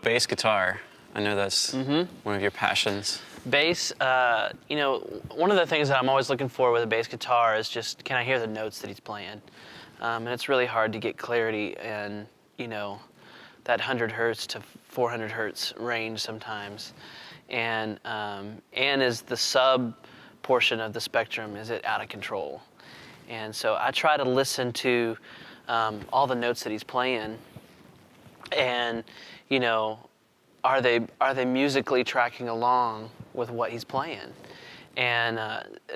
bass guitar. I know that's one of your passions. Bass, one of the things that I'm always looking for with a bass guitar is just, can I hear the notes that he's playing? And it's really hard to get clarity in, that 100 hertz to 400 hertz range sometimes. And is the sub portion of the spectrum, is it out of control? And so I try to listen to all the notes that he's playing, and are they musically tracking along with what he's playing? And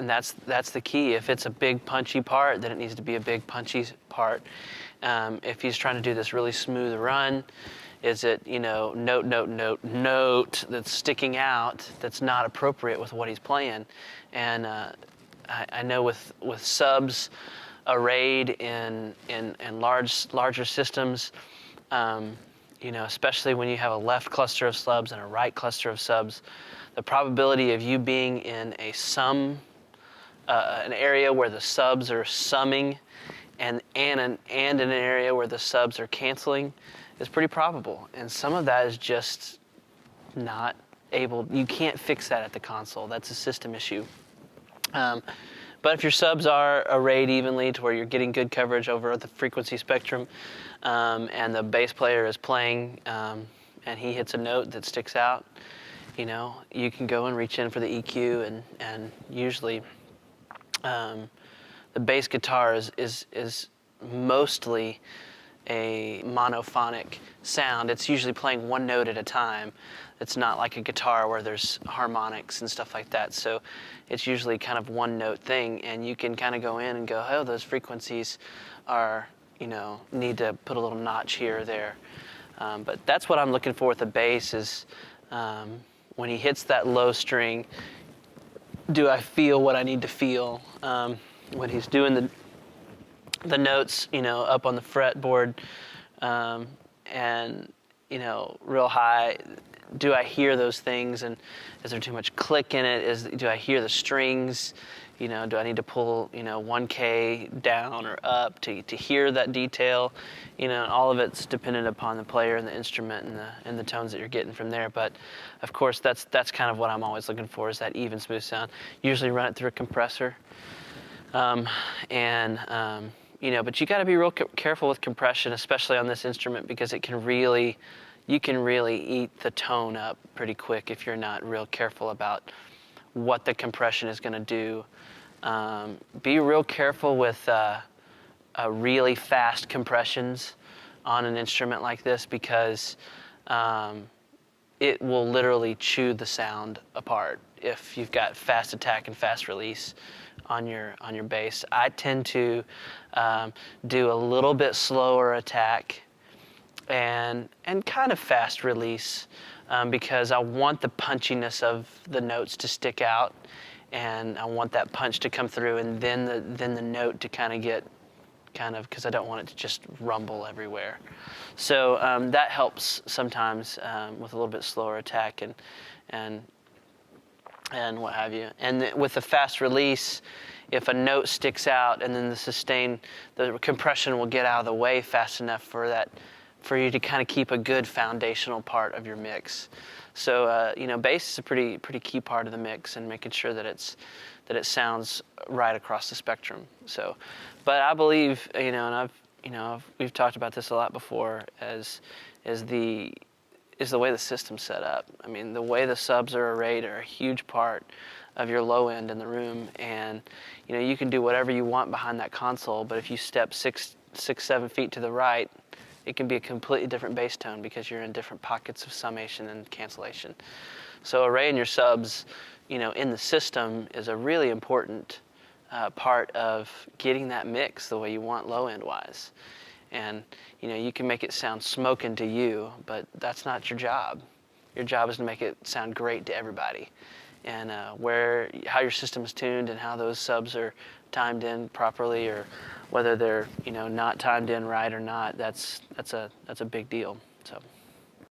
that's the key. If it's a big punchy part, then it needs to be a big punchy part. If he's trying to do this really smooth run, is it note, note, note, note that's sticking out that's not appropriate with what he's playing? And I know with subs arrayed in larger systems, especially when you have a left cluster of subs and a right cluster of subs, the probability of you being in an area where the subs are summing and an area where the subs are canceling is pretty probable. And some of that is just not able, you can't fix that at the console. That's a system issue. But if your subs are arrayed evenly to where you're getting good coverage over the frequency spectrum, and the bass player is playing, and he hits a note that sticks out, you can go and reach in for the EQ, and usually the bass guitar is mostly a monophonic sound. It's usually playing one note at a time. It's not like a guitar where there's harmonics and stuff like that. So it's usually kind of one note thing, and you can kind of go in and go, oh, those frequencies are, need to put a little notch here or there. But that's what I'm looking for with the bass is when he hits that low string, do I feel what I need to feel? When he's doing the notes, up on the fretboard, and real high, do I hear those things, and is there too much click in it? Do I hear the strings? Do I need to pull 1K down or up to hear that detail? All of it's dependent upon the player and the instrument and the tones that you're getting from there. But of course, that's kind of what I'm always looking for, is that even, smooth sound. Usually run it through a compressor, but you got to be real careful with compression, especially on this instrument, because you can really eat the tone up pretty quick if you're not real careful about what the compression is going to do. Be real careful with really fast compressions on an instrument like this, because it will literally chew the sound apart if you've got fast attack and fast release on your bass. I tend to do a little bit slower attack and kind of fast release, because I want the punchiness of the notes to stick out, and I want that punch to come through, and then the note to because I don't want it to just rumble everywhere. So that helps sometimes with a little bit slower attack and what have you. And with the fast release, if a note sticks out and then the compression will get out of the way fast enough for you to kind of keep a good foundational part of your mix. So bass is a pretty key part of the mix, and making sure that it sounds right across the spectrum. So, but I believe we've talked about this a lot before, is the way the system's set up. I mean, the way the subs are arrayed are a huge part of your low end in the room, and you can do whatever you want behind that console, but if you step 7 feet to the right, it can be a completely different bass tone because you're in different pockets of summation and cancellation. So arraying your subs, in the system is a really important part of getting that mix the way you want low end wise. And you can make it sound smoking to you, but that's not your job. Your job is to make it sound great to everybody. And how your system is tuned and how those subs are timed in properly, or whether they're not timed in right or not, that's a big deal. So.